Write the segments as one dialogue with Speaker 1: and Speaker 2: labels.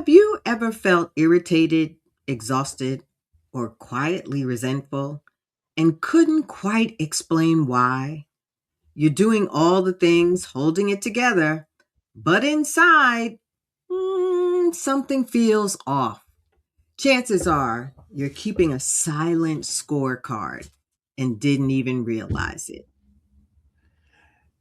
Speaker 1: Have you ever felt irritated, exhausted, or quietly resentful and couldn't quite explain why? You're doing all the things, holding it together, but inside, something feels off. Chances are you're keeping a silent scorecard and didn't even realize it.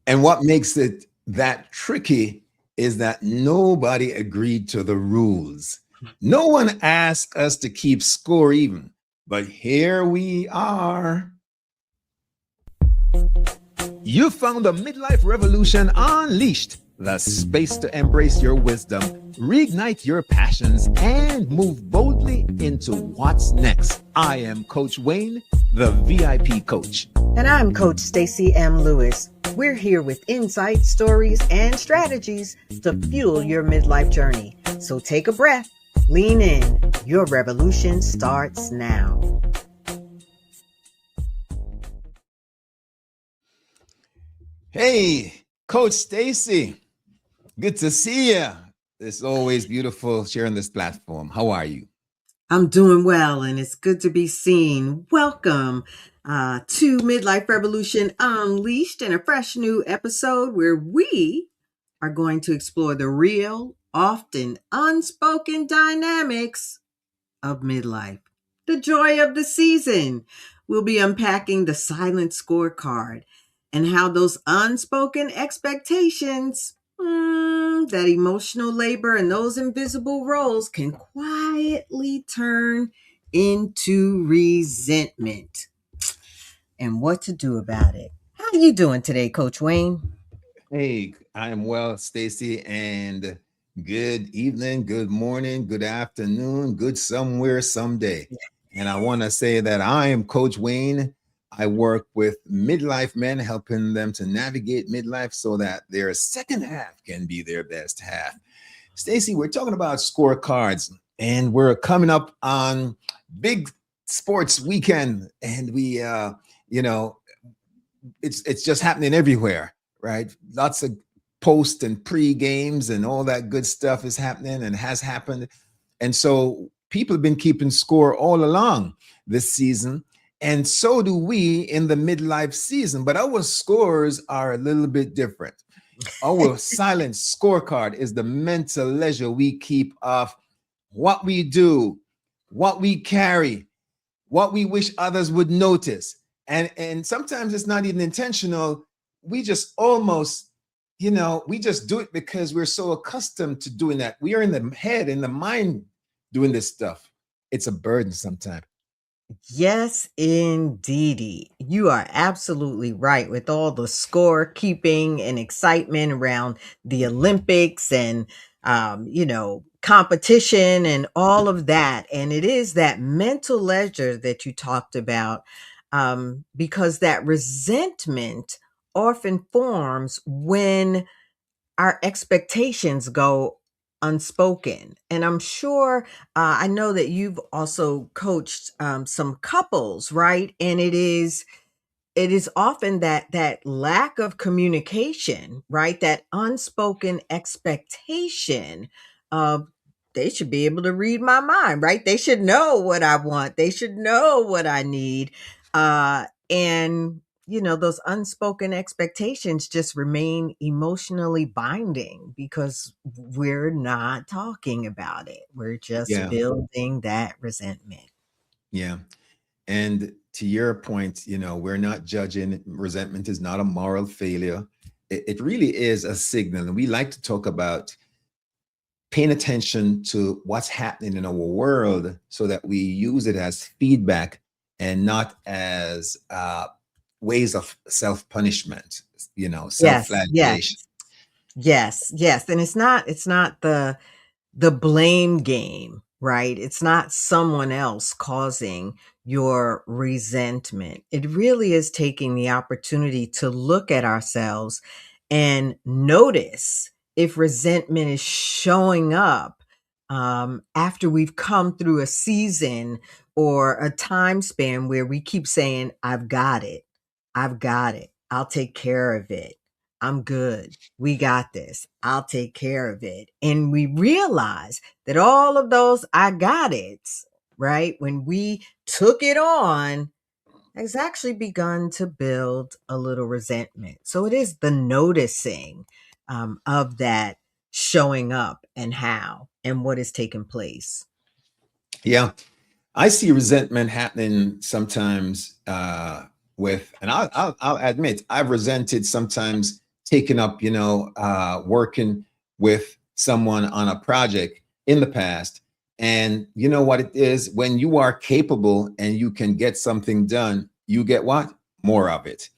Speaker 2: And what makes it that tricky is that nobody agreed to the rules. No one asked us to keep score even, but here we are. You found the Midlife Revolution Unleashed, the space to embrace your wisdom, reignite your passions, and move boldly into what's next. I am Coach Wayne, the VIP coach.
Speaker 1: And I'm Coach Stacy M. Lewis. We're here with insights, stories, and strategies to fuel your midlife journey. So take a breath, lean in. Your revolution starts now.
Speaker 2: Hey, Coach Stacy, good to see you. It's always beautiful sharing this platform. How are you?
Speaker 1: I'm doing well, and it's good to be seen. Welcome to Midlife Revolution Unleashed in a fresh new episode where we are going to explore the real, often unspoken dynamics of midlife, the joy of the season. We'll be unpacking the silent scorecard and how those unspoken expectations, that emotional labor and those invisible roles can quietly turn into resentment and what to do about it. How are you doing today, Coach Wayne?
Speaker 2: Hey, I am well, Stacy, and good evening, good morning, good afternoon, good somewhere, someday. And I want to say that I am Coach Wayne. I work with midlife men, helping them to navigate midlife so that their second half can be their best half. Stacy, we're talking about scorecards, and we're coming up on big sports weekend, and you know, it's just happening everywhere, right? Lots of post and pre games and all that good stuff is happening and has happened. And so people have been keeping score all along this season. And so do we in the midlife season, but our scores are a little bit different. Our silent scorecard is the mental leisure we keep of what we do, what we carry, what we wish others would notice. And sometimes it's not even intentional. We just almost, we just do it because we're so accustomed to doing that. We are in the head, in the mind, doing this stuff. It's a burden sometimes.
Speaker 1: Yes, indeedy. You are absolutely right with all the scorekeeping and excitement around the Olympics and, competition and all of that. And it is that mental leisure that you talked about, because that resentment often forms when our expectations go unspoken. And I'm sure, I know that you've also coached some couples, right? And it is often that lack of communication, right? That unspoken expectation of they should be able to read my mind, right? They should know what I want. They should know what I need. And those unspoken expectations just remain emotionally binding because we're not talking about it. We're just
Speaker 2: Yeah,
Speaker 1: building that resentment.
Speaker 2: yeah. And to your point, we're not judging. Resentment is not a moral failure. It really is a signal. And we like to talk about paying attention to what's happening in our world so that we use it as feedback and not as ways of self-punishment,
Speaker 1: Yes, yes.
Speaker 2: self-flagellation.
Speaker 1: Yes, yes, and it's not the blame game, right? It's not someone else causing your resentment. It really is taking the opportunity to look at ourselves and notice if resentment is showing up after we've come through a season or a time span where we keep saying, I've got it. I've got it. I'll take care of it. I'm good. We got this. I'll take care of it. And we realize that all of those I got it's, right? When we took it on, has actually begun to build a little resentment. So it is the noticing of that showing up and how and what is taking place.
Speaker 2: Yeah, I see resentment happening sometimes with, and I'll admit, I've resented sometimes taking up, working with someone on a project in the past. And you know what it is? When you are capable and you can get something done, you get what? More of it.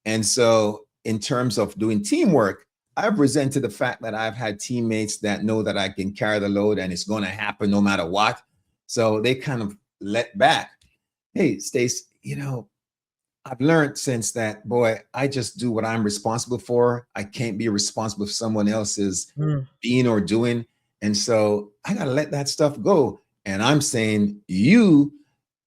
Speaker 2: And so, in terms of doing teamwork, I've resented the fact that I've had teammates that know that I can carry the load and it's going to happen no matter what. So they kind of let back. Hey, Stace, I've learned since that, boy, I just do what I'm responsible for. I can't be responsible for someone else's
Speaker 1: Mm.
Speaker 2: being or doing. And so I got to let that stuff go. And I'm saying, you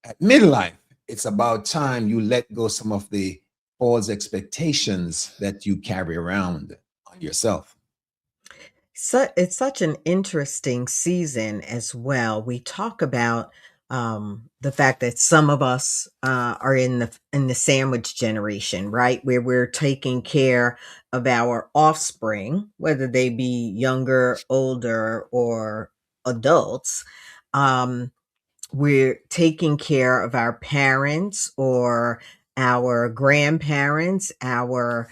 Speaker 2: at midlife, it's about time you let go some of the false expectations that you carry around on yourself.
Speaker 1: So it's such an interesting season as well. We talk about the fact that some of us are in the sandwich generation, right, where we're taking care of our offspring, whether they be younger, older, or adults. Um, we're taking care of our parents or our grandparents, our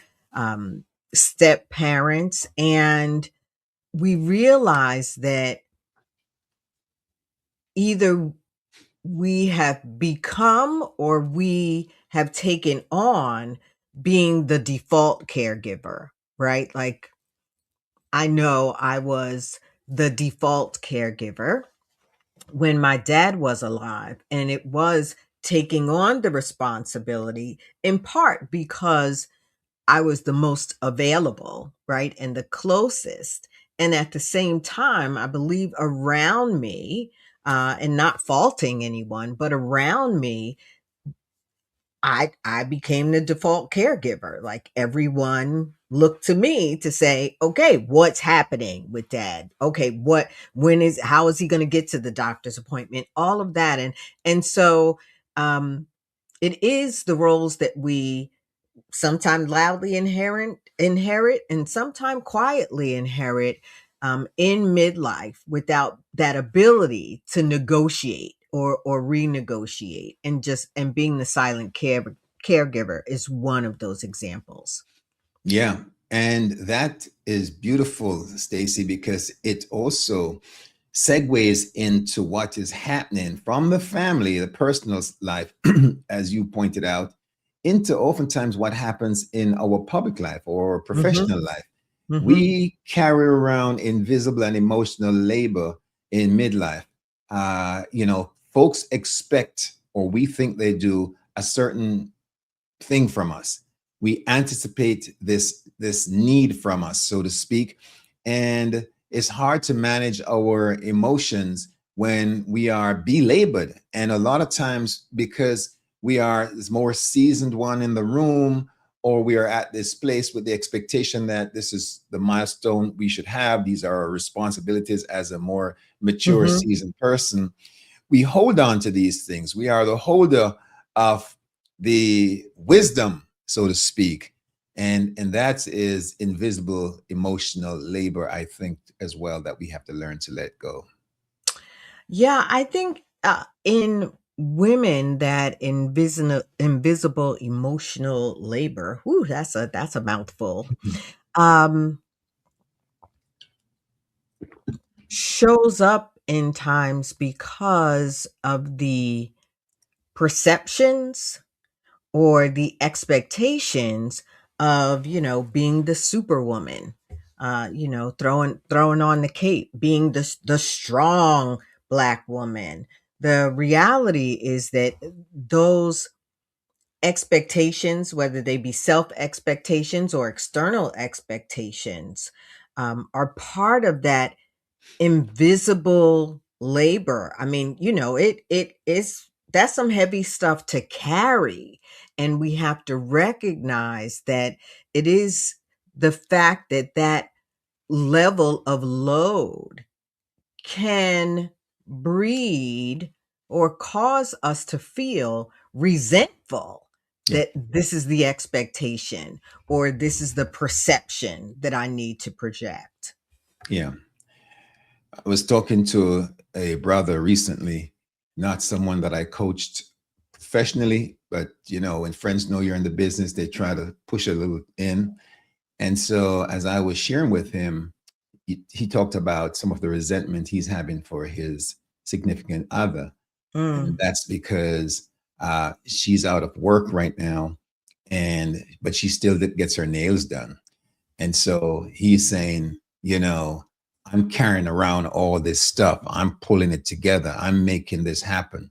Speaker 1: step parents, and we realize that either we have become or we have taken on being the default caregiver, right? Like, I know I was the default caregiver when my dad was alive, and it was taking on the responsibility in part because I was the most available, right? And the closest. And at the same time, I believe around me, and not faulting anyone, but around me, I became the default caregiver. Like everyone looked to me to say, okay, what's happening with dad? Okay, how is he going to get to the doctor's appointment? All of that. And so, um, it is the roles that we sometimes loudly inherit and sometimes quietly inherit in midlife without that ability to negotiate or renegotiate, and being the silent caregiver is one of those examples.
Speaker 2: Yeah. And that is beautiful, Stacy, because it also segues into what is happening from the family, the personal life, as you pointed out, into oftentimes what happens in our public life or
Speaker 1: Hmm.
Speaker 2: professional life.
Speaker 1: Hmm.
Speaker 2: We carry around invisible and emotional labor in midlife. Folks expect, or we think they do, a certain thing from us. We anticipate this need from us, so to speak, and it's hard to manage our emotions when we are belabored. And a lot of times, because we are this more seasoned one in the room, or we are at this place with the expectation that this is the milestone we should have, these are our responsibilities as a more mature,
Speaker 1: Hmm.
Speaker 2: seasoned person, we hold on to these things. We are the holder of the wisdom, so to speak. And that is invisible emotional labor, I think, as well, that we have to learn to let go.
Speaker 1: Yeah, I think in women, that invisible emotional labor, whoo, that's a mouthful, um, shows up in times because of the perceptions or the expectations of, being the superwoman, throwing on the cape, being the strong black woman. The reality is that those expectations, whether they be self expectations or external expectations, are part of that invisible labor. I mean, it is that's some heavy stuff to carry, and we have to recognize that it is the fact that that level of load can breed or cause us to feel resentful
Speaker 2: Yeah.
Speaker 1: that this is the expectation or this is the perception that I need to project.
Speaker 2: Yeah. I was talking to a brother recently, not someone that I coached professionally, but when friends know you're in the business, they try to push a little in. And so as I was sharing with him, he talked about some of the resentment he's having for his significant other. And
Speaker 1: Mm,
Speaker 2: that's because she's out of work right now, but she still gets her nails done. And so he's saying, I'm carrying around all this stuff. I'm pulling it together. I'm making this happen.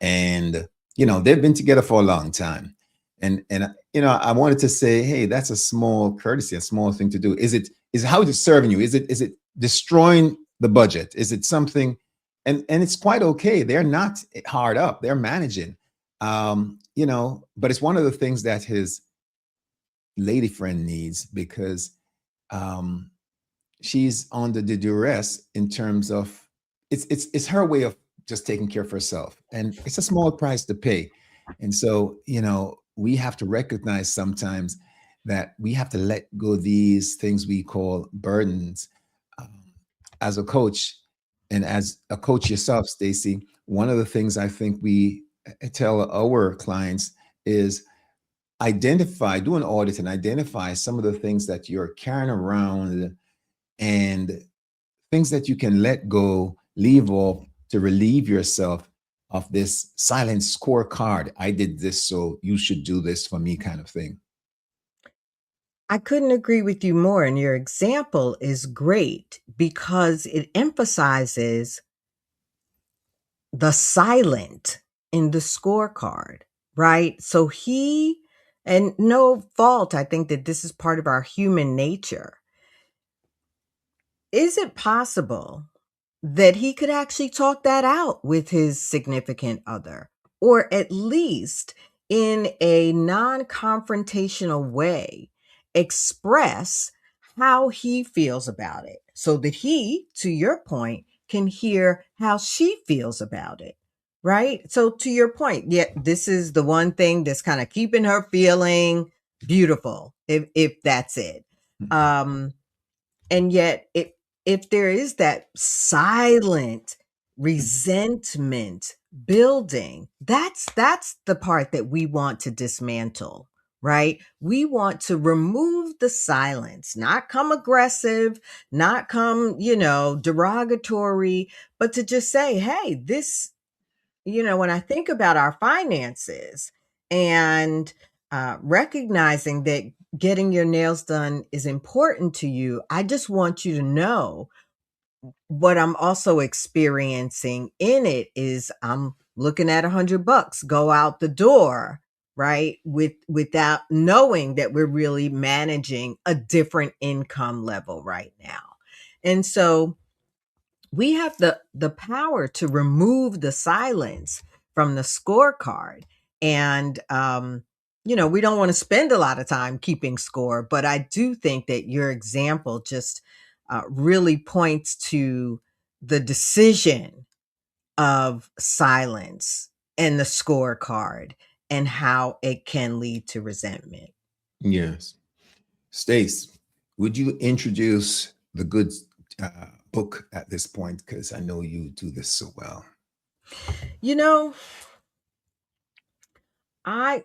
Speaker 2: And, they've been together for a long time. And I wanted to say, hey, that's a small courtesy, a small thing to do. Is how is it serving you? Is it destroying the budget? Is it something? And it's quite okay. They're not hard up. They're managing. But it's one of the things that his lady friend needs because um, she's under the duress in terms of it's her way of just taking care of herself, and it's a small price to pay. And so we have to recognize sometimes that we have to let go these things we call burdens. Um, as a coach, and as a coach yourself, Stacy, one of the things I think we tell our clients is do an audit and identify some of the things that you're carrying around and things that you can let go, leave off to relieve yourself of this silent scorecard. I did this, so you should do this for me kind of thing.
Speaker 1: I couldn't agree with you more. And your example is great because it emphasizes the silent in the scorecard, right? So and no fault, I think that this is part of our human nature. Is it possible that he could actually talk that out with his significant other, or at least in a non confrontational way, express how he feels about it so that he, to your point, can hear how she feels about it? Right. So, to your point, yeah, this is the one thing that's kind of keeping her feeling beautiful, if that's it.
Speaker 2: Mhm.
Speaker 1: Um, and yet, if there is that silent resentment building, that's the part that we want to dismantle, right? We want to remove the silence, not come aggressive, not come, derogatory, but to just say, hey, this, when I think about our finances and recognizing that getting your nails done is important to you, I just want you to know what I'm also experiencing in it is I'm looking at $100 go out the door, right? Without knowing that we're really managing a different income level right now. And so we have the power to remove the silence from the scorecard. And we don't want to spend a lot of time keeping score, but I do think that your example just really points to the decision of silence and the scorecard and how it can lead to resentment.
Speaker 2: Yes. Stace, would you introduce the good book at this point? Because I know you do this so well.
Speaker 1: You know, I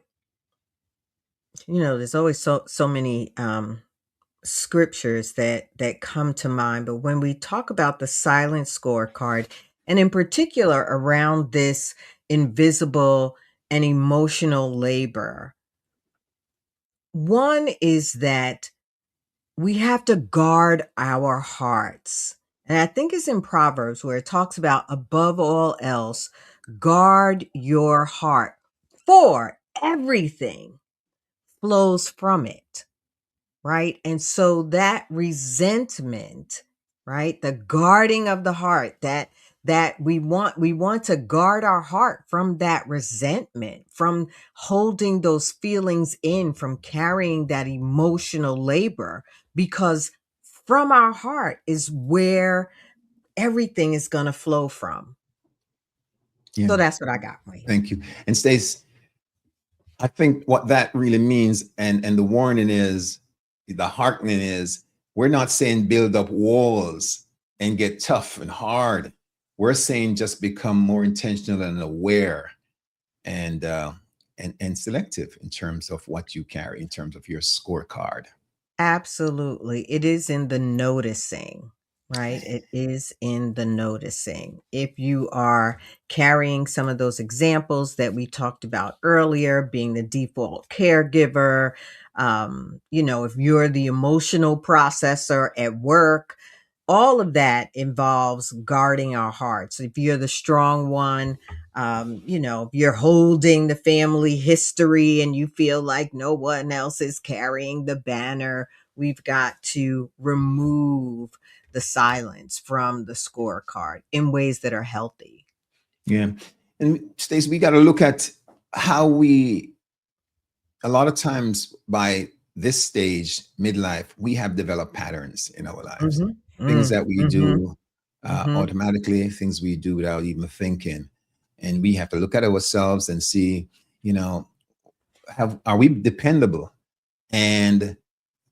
Speaker 1: there's always so many scriptures that come to mind, but when we talk about the silent scorecard, and in particular around this invisible and emotional labor, one is that we have to guard our hearts. And I think it's in Proverbs where it talks about above all else, guard your heart, for everything flows from it. Right? And so that resentment, right? The guarding of the heart, that we want to guard our heart from that resentment, from holding those feelings in, from carrying that emotional labor, because from our heart is where everything is going to flow from.
Speaker 2: Yeah.
Speaker 1: So that's what I got, Wayne.
Speaker 2: Thank you. And Stace, I think what that really means, and the warning is, the heartening is, we're not saying build up walls and get tough and hard. We're saying just become more intentional and aware, and and selective in terms of what you carry, in terms of your scorecard.
Speaker 1: Absolutely. It is in the noticing, right? It is in the noticing. If you are carrying some of those examples that we talked about earlier, being the default caregiver, if you're the emotional processor at work, all of that involves guarding our hearts. If you're the strong one, if you're holding the family history and you feel like no one else is carrying the banner, we've got to remove the silence from the scorecard in ways that are healthy.
Speaker 2: Yeah. And Stacey, we got to look at how we, a lot of times by this stage, midlife, we have developed patterns in our lives,
Speaker 1: Mhm.
Speaker 2: things
Speaker 1: Mm.
Speaker 2: that we
Speaker 1: Mhm.
Speaker 2: do
Speaker 1: Mhm.
Speaker 2: automatically, things we do without even thinking. And we have to look at ourselves and see, you know, are we dependable? And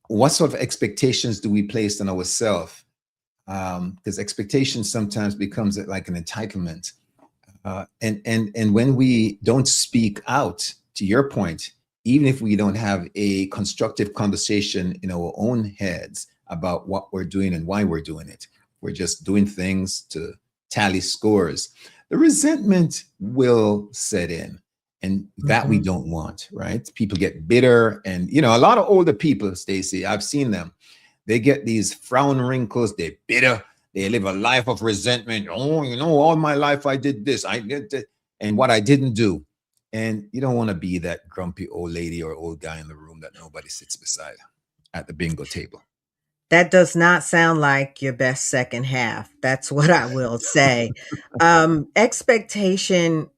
Speaker 2: what sort of expectations do we place on ourselves? Because expectation sometimes becomes like an entitlement. And when we don't speak out, to your point, even if we don't have a constructive conversation in our own heads about what we're doing and why we're doing it, we're just doing things to tally scores. The resentment will set in, and that we
Speaker 1: Mhm.
Speaker 2: don't want, right? People get bitter, and a lot of older people, Stacey, I've seen them. They get these frown wrinkles. They're bitter. They live a life of resentment. Oh, all my life I did this, I did that, and what I didn't do. And you don't want to be that grumpy old lady or old guy in the room that nobody sits beside at the bingo table.
Speaker 1: That does not sound like your best second half. That's what I will say. Expectation,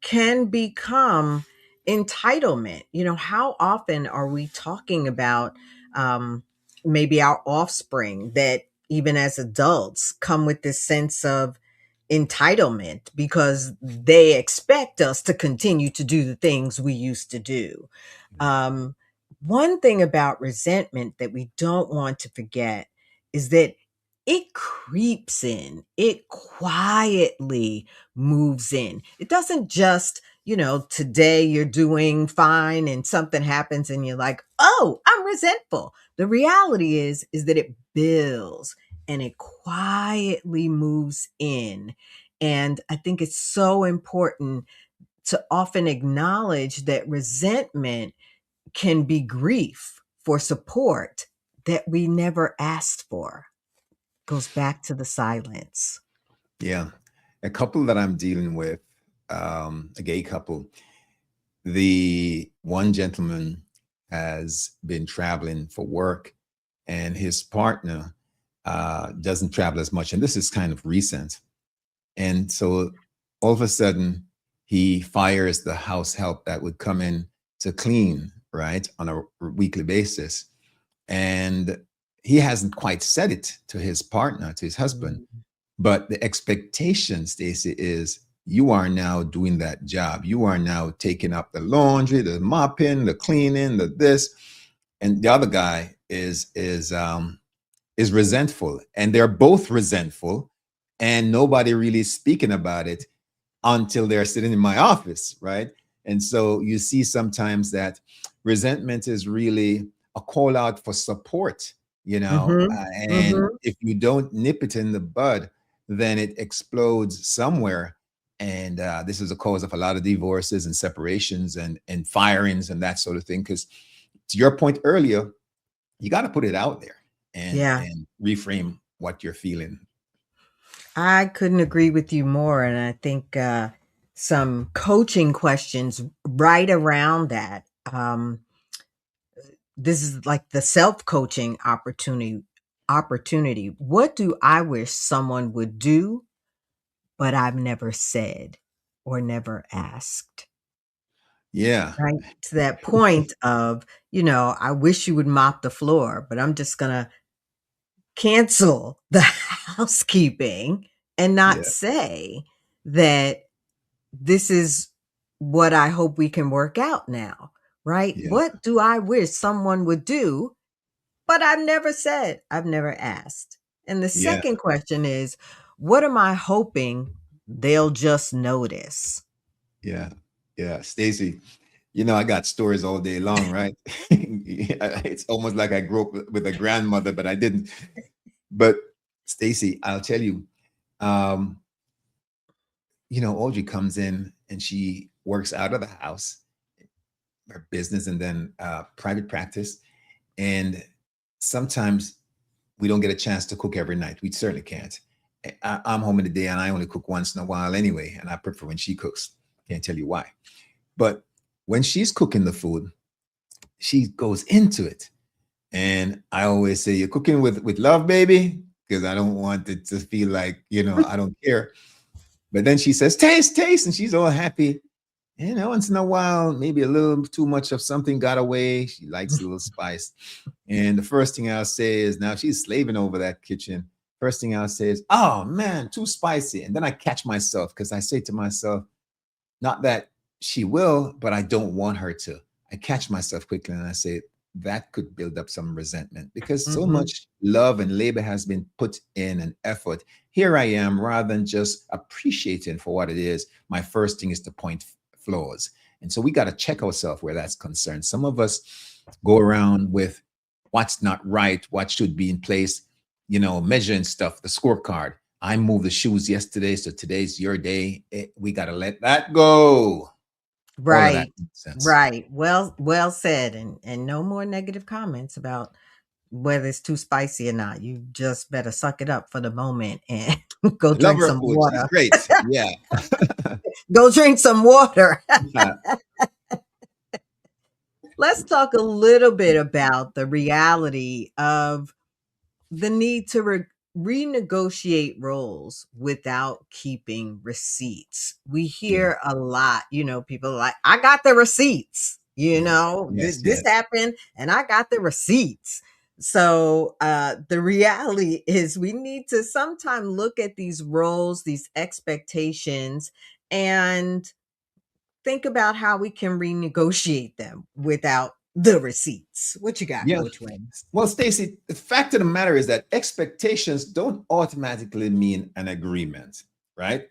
Speaker 1: can become entitlement. How often are we talking about um, maybe our offspring that even as adults come with this sense of entitlement because they expect us to continue to do the things we used to do. Um, One thing about resentment that we don't want to forget is that it creeps in, it quietly moves in. It doesn't just, today you're doing fine and something happens and you're like, "Oh, I'm resentful." The reality is that it builds and it quietly moves in. And I think it's so important to often acknowledge that resentment can be grief for support that we never asked for. Goes back to the silence.
Speaker 2: Yeah. A couple that I'm dealing with, a gay couple, the one gentleman has been traveling for work, and his partner doesn't travel as much. And this is kind of recent. And so all of a sudden, he fires the house help that would come in to clean, right, on a weekly basis. And he hasn't quite said it to his partner, to his husband,
Speaker 1: Mm.
Speaker 2: but the expectation, Stacey, is you are now doing that job. You are now taking up the laundry, the mopping, the cleaning, the this, and the other guy is resentful, and they're both resentful, and nobody really speaking about it until they're sitting in my office, right? And so you see sometimes that resentment is really a call out for support,
Speaker 1: Mhm.
Speaker 2: and
Speaker 1: Mhm.
Speaker 2: if you don't nip it in the bud, then it explodes somewhere. And this is a cause of a lot of divorces and separations and firings and that sort of thing. Because to your point earlier, you got to put it out there and
Speaker 1: Yeah,
Speaker 2: and reframe what you're feeling.
Speaker 1: I couldn't agree with you more, and I think, some coaching questions right around that. This is like the self-coaching opportunity. What do I wish someone would do, but I've never said or never asked?
Speaker 2: Yeah.
Speaker 1: right? To that point of, I wish you would mop the floor, but I'm just gonna cancel the housekeeping and not
Speaker 2: Yeah.
Speaker 1: say that this is what I hope we can work out now, right?
Speaker 2: Yeah.
Speaker 1: What do I wish someone would do? But I've never said, I've never asked. And the
Speaker 2: Yeah.
Speaker 1: second question is, what am I hoping they'll just notice?
Speaker 2: Yeah. Yeah. Stacy, I got stories all day long, right? It's almost like I grew up with a grandmother, but I didn't. But Stacy, I'll tell you, um, Audrey comes in and she works out of the house, her business, and then private practice. And sometimes we don't get a chance to cook every night. We certainly can't. I'm home in the day and I only cook once in a while anyway. And I prefer when she cooks. Can't tell you why. But when she's cooking the food, she goes into it. And I always say, "You're cooking with love, baby," because I don't want it to feel like, I don't care. But then she says, "Taste, taste," and she's all happy. Once in a while, maybe a little too much of something got away. She likes a little spice. And the first thing I'll say is, now she's slaving over that kitchen. First thing I'll say is, "Oh man, too spicy." And then I catch myself because I say to myself, not that she will, but I don't want her to. I catch myself quickly and I say, that could build up some resentment because so
Speaker 1: Mhm.
Speaker 2: much love and labor has been put in and effort. Here I am, rather than just appreciating for what it is. My first thing is to point flaws. And so we got to check ourselves where that's concerned. Some of us go around with what's not right, what should be in place, measuring stuff, the scorecard. I moved the shoes yesterday, so today's your day. We got to let that go. All of that
Speaker 1: Right.
Speaker 2: makes sense.
Speaker 1: Right. Well said. And no more negative comments about whether it's too spicy or not. You just better suck it up for the moment and go
Speaker 2: I love
Speaker 1: drink
Speaker 2: her
Speaker 1: some
Speaker 2: food. She's
Speaker 1: water.
Speaker 2: great. Yeah.
Speaker 1: Go drink some water. Let's talk a little bit about the reality of the need to renegotiate roles without keeping receipts. We
Speaker 2: Yeah.
Speaker 1: hear a lot, people are like, I got the receipts,
Speaker 2: Yeah. Yes.
Speaker 1: this
Speaker 2: Yes.
Speaker 1: happened and I got the receipts. So the reality is we need to sometimes look at these roles, these expectations, and think about how we can renegotiate them without the receipts. What you got,
Speaker 2: Yeah.
Speaker 1: Coach Wayne?
Speaker 2: Well, Stacy, the fact of the matter is that expectations don't automatically mean an agreement, right?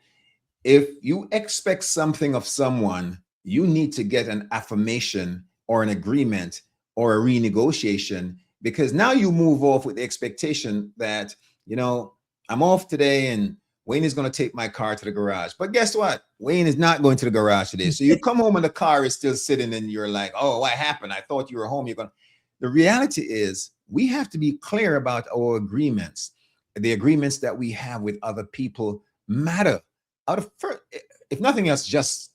Speaker 2: If you expect something of someone, you need to get an affirmation or an agreement or a renegotiation because now you move off with the expectation that, I'm off today and Wayne is going to take my car to the garage. But guess what? Wayne is not going to the garage today. So you come home and the car is still sitting and you're like, oh, what happened? I thought you were home. You're going to. The reality is we have to be clear about our agreements. The agreements that we have with other people matter out of if nothing else, just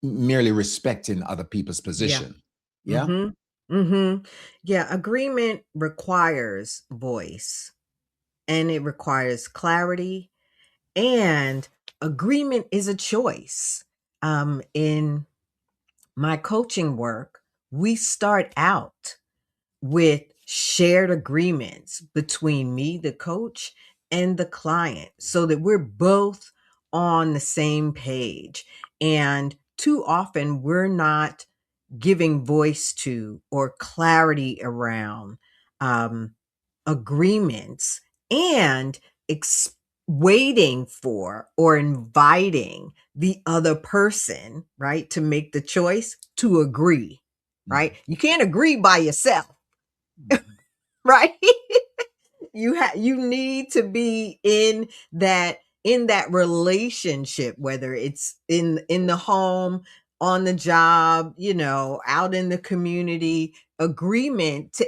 Speaker 2: merely respecting other people's
Speaker 1: Yeah.
Speaker 2: position. Yeah.
Speaker 1: Mhm. Mhm. Yeah, agreement requires voice, and it requires clarity, and agreement is a choice. In my coaching work, we start out with shared agreements between me, the coach, and the client so that we're both on the same page. And too often we're not giving voice to or clarity around um, agreements and waiting for or inviting the other person, right, to make the choice to agree, right? You can't agree by yourself,
Speaker 2: Mhm.
Speaker 1: right? You need to be in that relationship, whether it's in the home, on the job, out in the community. Agreement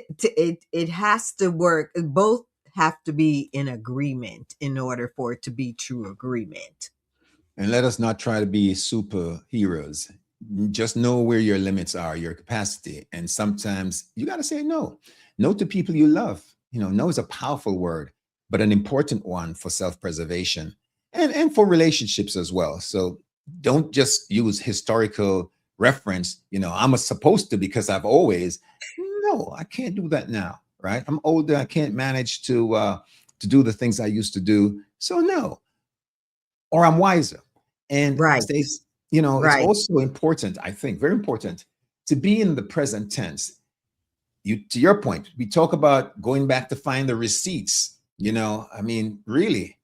Speaker 1: it has to work. Both have to be in agreement in order for it to be true agreement.
Speaker 2: And let us not try to be superheroes. Just know where your limits are, your capacity. And sometimes you got to say no. No to people you love. No is a powerful word, but an important one for self preservation and for relationships as well. So don't just use historical reference, I'm a supposed to because I've always. No, I can't do that now, right? I'm older. I can't manage to do the things I used to do. So no, or I'm wiser. And
Speaker 1: Right.
Speaker 2: stays, it's
Speaker 1: Right.
Speaker 2: also important, I think, very important to be in the present tense. To your point, we talk about going back to find the receipts. I mean, really,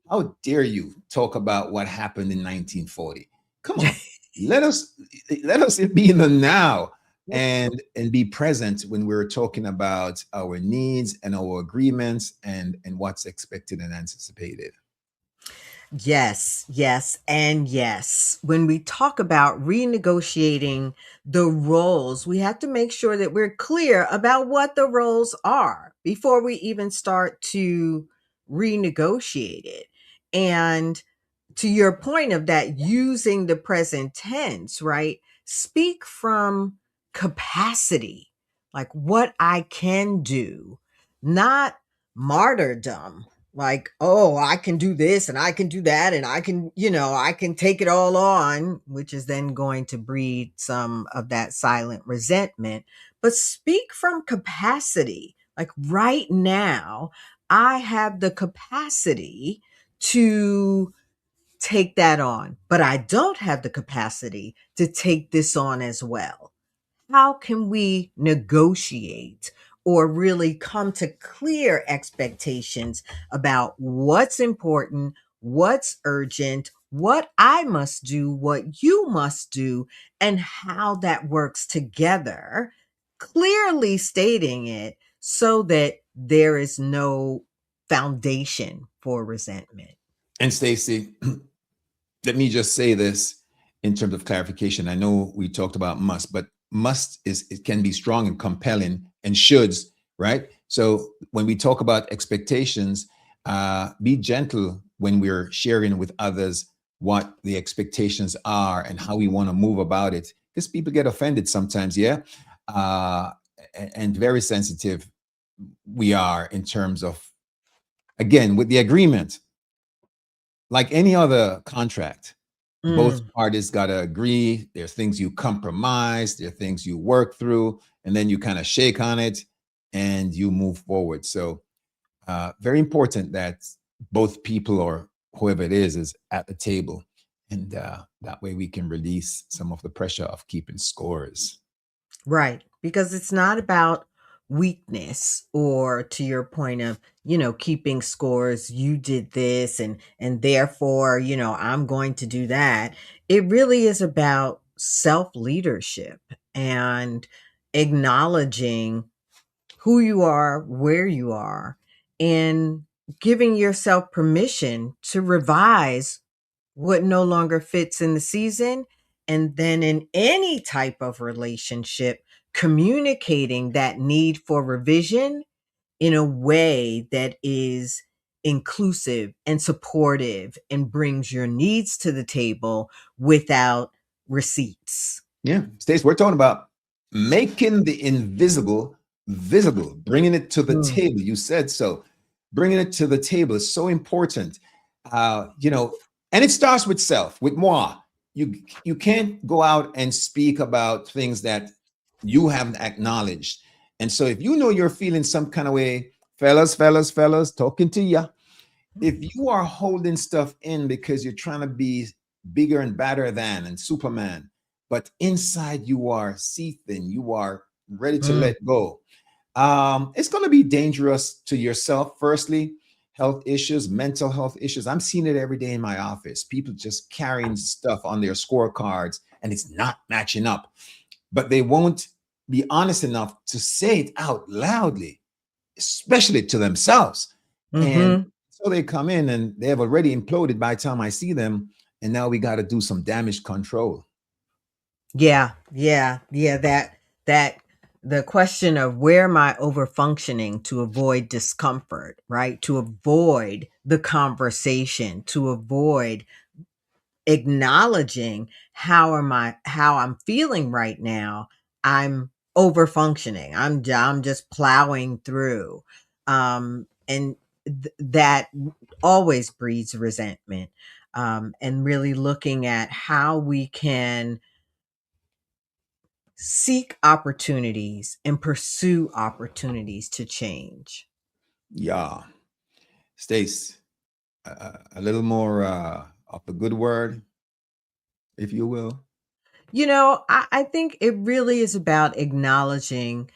Speaker 2: how dare you talk about what happened in 1940? Come on, let us let us be in the now and be present when we're talking about our needs and our agreements and what's expected and anticipated.
Speaker 1: Yes, yes, and yes. When we talk about renegotiating the roles, we have to make sure that we're clear about what the roles are before we even start to renegotiate it. And to your point of that, using the present tense, right? Speak from capacity, like what I can do, not martyrdom. Like, oh, I can do this and I can do that and I can, I can take it all on, which is then going to breed some of that silent resentment. But speak from capacity. Like right now, I have the capacity to take that on, but I don't have the capacity to take this on as well. How can we negotiate or really come to clear expectations about what's important, what's urgent, what I must do, what you must do, and how that works together, clearly stating it so that there is no foundation for resentment.
Speaker 2: And Stacy, let me just say this in terms of clarification. I know we talked about must, but must is it can be strong and compelling and shoulds, right? So when we talk about expectations, be gentle when we're sharing with others what the expectations are and how we want to move about it, because people get offended sometimes, yeah, uh, and very sensitive we are in terms of, again, with the agreement, like any other contract, both
Speaker 1: Mm,
Speaker 2: parties got to agree. There's things you compromise, there are things you work through, and then you kind of shake on it and you move forward. So, very important that both people or whoever it is at the table. And that way we can release some of the pressure of keeping scores.
Speaker 1: right. Because it's not about weakness or to your point of, keeping scores, you did this and therefore, I'm going to do that. It really is about self-leadership and acknowledging who you are, where you are, and giving yourself permission to revise what no longer fits in the season. And then in any type of relationship, communicating that need for revision in a way that is inclusive and supportive and brings your needs to the table without receipts.
Speaker 2: Yeah, Stace, we're talking about making the invisible visible, bringing it to the
Speaker 1: Mm,
Speaker 2: table. You said so. Bringing it to the table is so important. And it starts with self, with moi. You can't go out and speak about things that you haven't acknowledged. And so if you know you're feeling some kind of way, fellas, talking to you, if you are holding stuff in because you're trying to be bigger and better than and Superman, but inside you are seething, you are ready to
Speaker 1: mm,
Speaker 2: let go. It's going to be dangerous to yourself. Firstly, health issues, mental health issues. I'm seeing it every day in my office. People just carrying stuff on their scorecards and it's not matching up, but they won't be honest enough to say it out loudly, especially to themselves. And
Speaker 1: mhm.
Speaker 2: so they come in and they have already imploded by the time I see them. And now we got to do some damage control.
Speaker 1: Yeah, yeah, yeah, that the question of where am I over functioning to avoid discomfort, right? To avoid the conversation, to avoid acknowledging how I'm feeling right now. I'm over functioning. I'm just plowing through. And that always breeds resentment. And really looking at how we can seek opportunities and pursue opportunities to change.
Speaker 2: Yeah. Stace, a little more of a good word, if you will.
Speaker 1: I think it really is about acknowledging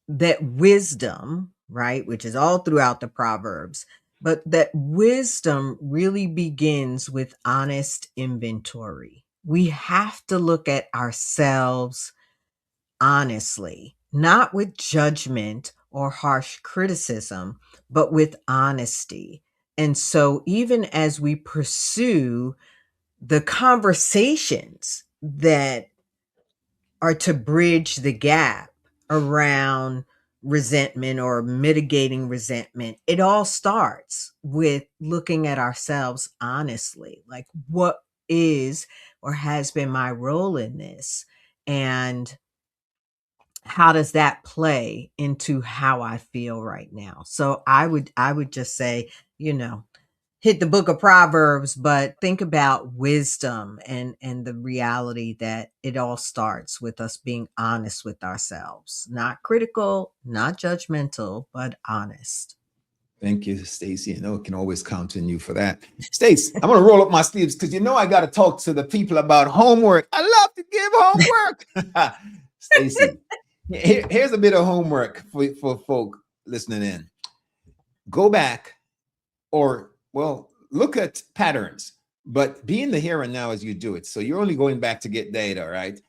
Speaker 1: that wisdom, right, which is all throughout the Proverbs, but that wisdom really begins with honest inventory. We have to look at ourselves honestly, not with judgment or harsh criticism, but with honesty. And so, even as we pursue the conversations that are to bridge the gap around resentment or mitigating resentment, it all starts with looking at ourselves honestly. Like, what is or has been my role in this? And how does that play into how I feel right now? So I would just say, you know, hit the book of Proverbs, but think about wisdom and the reality that it all starts with us being honest with ourselves. Not critical, not judgmental, but honest.
Speaker 2: Thank you, Stacy. I know I can always count on you for that. Stace, I'm gonna roll up my sleeves because I got to talk to the people about homework. I love to give homework. Stacy, here's a bit of homework for folk listening in. Go back, or well, look at patterns, but be in the here and now as you do it. So you're only going back to get data, right?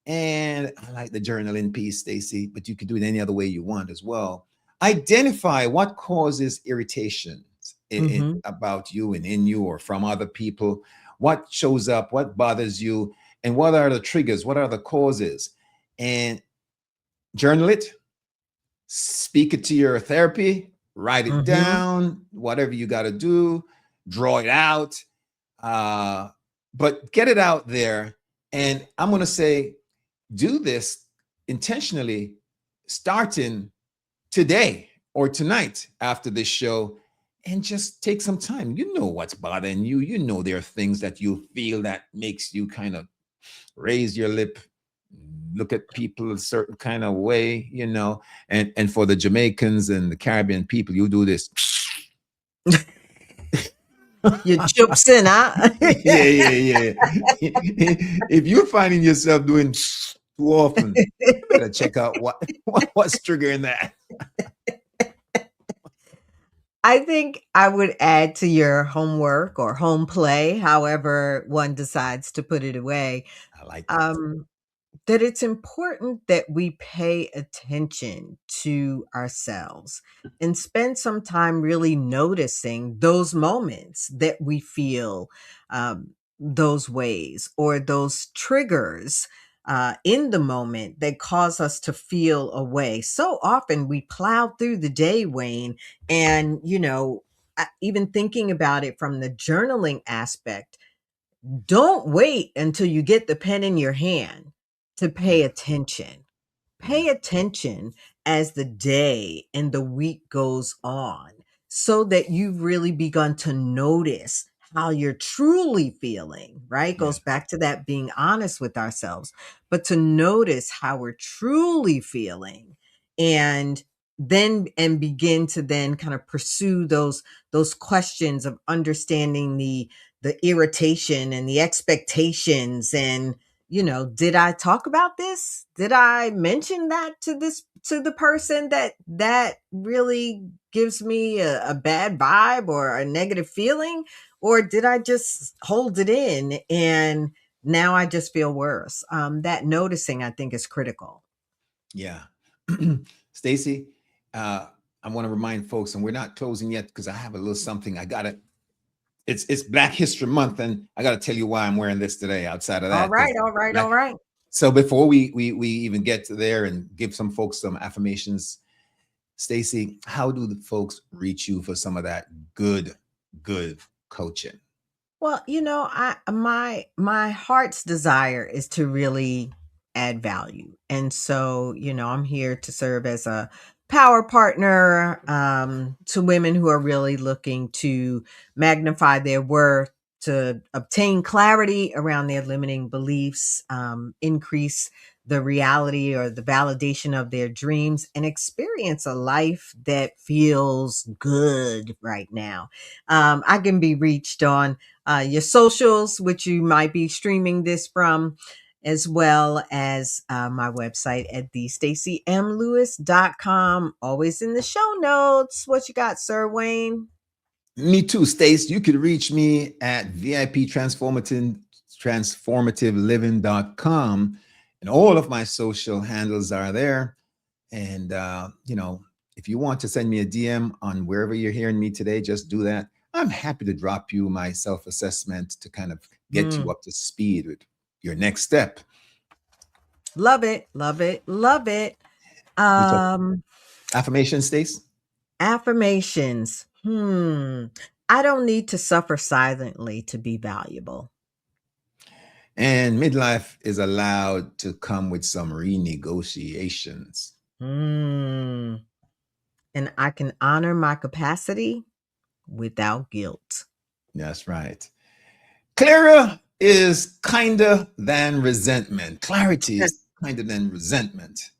Speaker 2: And I like the journaling piece, Stacy, but you can do it any other way you want as well. Identify what causes irritation
Speaker 1: Mhm.
Speaker 2: about you and in you or from other people. What shows up, what bothers you, and what are the triggers, what are the causes? And journal it, speak it to your therapy, write it
Speaker 1: Mhm.
Speaker 2: down, whatever you got to do, draw it out, uh, but get it out there. And I'm going to say, do this intentionally starting today or tonight after this show, and just take some time. You know what's bothering you. You know there are things that you feel that makes you kind of raise your lip, look at people a certain kind of way, and for the Jamaicans and the Caribbean people, you do this.
Speaker 1: Your chips in, huh?
Speaker 2: Yeah, yeah, yeah. If you're finding yourself doing too often, you better check out what's triggering that.
Speaker 1: I think I would add to your homework or home play, however one decides to put it away,
Speaker 2: I like that.
Speaker 1: um, that it's important that we pay attention to ourselves and spend some time really noticing those moments that we feel those ways or those triggers in the moment that cause us to feel a way. So often we plow through the day, Wayne, and, even thinking about it from the journaling aspect, don't wait until you get the pen in your hand to pay
Speaker 2: Yeah,
Speaker 1: attention.
Speaker 2: yeah,
Speaker 1: Pay attention as the day and the week goes on so that you've really begun to notice how you're truly feeling, right?
Speaker 2: yeah,
Speaker 1: Goes back to that being honest with ourselves, but to notice how we're truly feeling and begin to then kind of pursue those questions of understanding the irritation and the expectations and did I talk about this? Did I mention that to the person that really gives me a bad vibe or a negative feeling? Or did I just hold it in and now I just feel worse? That noticing I think is critical.
Speaker 2: yeah. Stacy, uh, I want to remind folks, and we're not closing yet because I have a little something. I got to It's Black History Month, and I got to tell you why I'm wearing this today. Outside of
Speaker 1: All
Speaker 2: that, because
Speaker 1: right, all right, all
Speaker 2: Black.
Speaker 1: right.
Speaker 2: So before we even get to there and give some folks some affirmations, Stacy, how do the folks reach you for some of that good coaching?
Speaker 1: Well, my heart's desire is to really add value. And so, I'm here to serve as a power partner to women who are really looking to magnify their worth, to obtain clarity around their limiting beliefs, increase the reality or the validation of their dreams and experience a life that feels good right now. I can be reached on your socials, which you might be streaming this from, as well as my website at thestacymlewis.com. Always in the show notes. What you got, Sir Wayne?
Speaker 2: Me too, Stace. You could reach me at viptransformativeliving.com, and all of my social handles are there. And if you want to send me a DM on wherever you're hearing me today, just do that. I'm happy to drop you my self-assessment to kind of get you up to speed with your next step.
Speaker 1: Love it, love it, love it.
Speaker 2: Affirmation, Stace?
Speaker 1: Affirmations. I don't need to suffer silently to be valuable.
Speaker 2: And midlife is allowed to come with some renegotiations.
Speaker 1: And I can honor my capacity without guilt.
Speaker 2: That's right. Clearer is kinder than resentment. Clarity is kinder than resentment.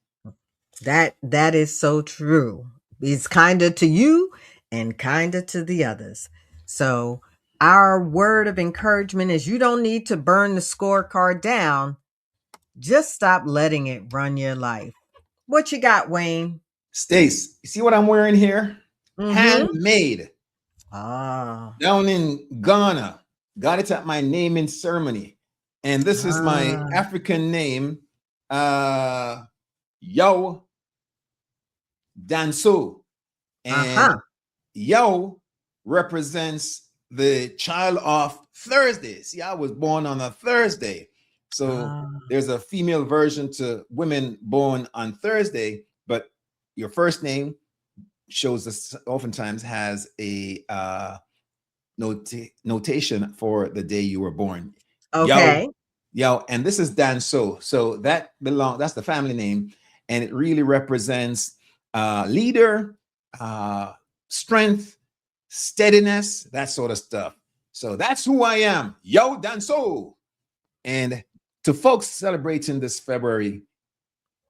Speaker 1: That is so true. It's kinder to you and kinder to the others. So our word of encouragement is you don't need to burn the scorecard down. Just stop letting it run your life. What you got, Wayne?
Speaker 2: Stace, you see what I'm wearing here? Handmade. Down in Ghana. Got it at my naming ceremony. And this is my African name. Yo Danso. And Yo represents the child of Thursday. See, I was born on a Thursday. So there's a female version to women born on Thursday, but your first name shows us oftentimes has a notation for the day you were born.
Speaker 1: Okay.
Speaker 2: Yo, and this is Danso. So that's the family name, and it really represents leader, strength, steadiness, that sort of stuff. So that's who I am. Yo Danso. And to folks celebrating this February,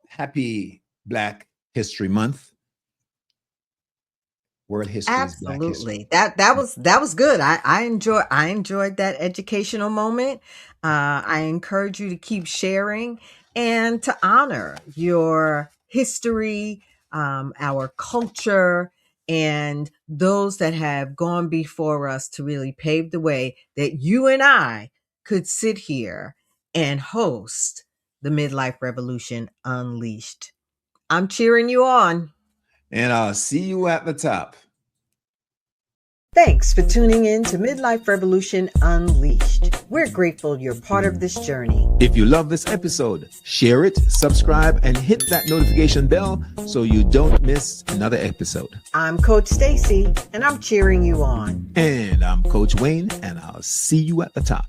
Speaker 2: happy Black History Month. World History is Black History.
Speaker 1: Absolutely. That was good. I enjoyed that educational moment. I encourage you to keep sharing and to honor your history, our culture, and those that have gone before us to really pave the way that you and I could sit here and host the Midlife Revolution Unleashed. I'm cheering you on.
Speaker 2: And I'll see you at the top.
Speaker 1: Thanks for tuning in to Midlife Revolution Unleashed. We're grateful you're part of this journey.
Speaker 2: If you love this episode, share it, subscribe, and hit that notification bell so you don't miss another episode.
Speaker 1: I'm Coach Stacy, and I'm cheering you on.
Speaker 2: And I'm Coach Wayne, and I'll see you at the top.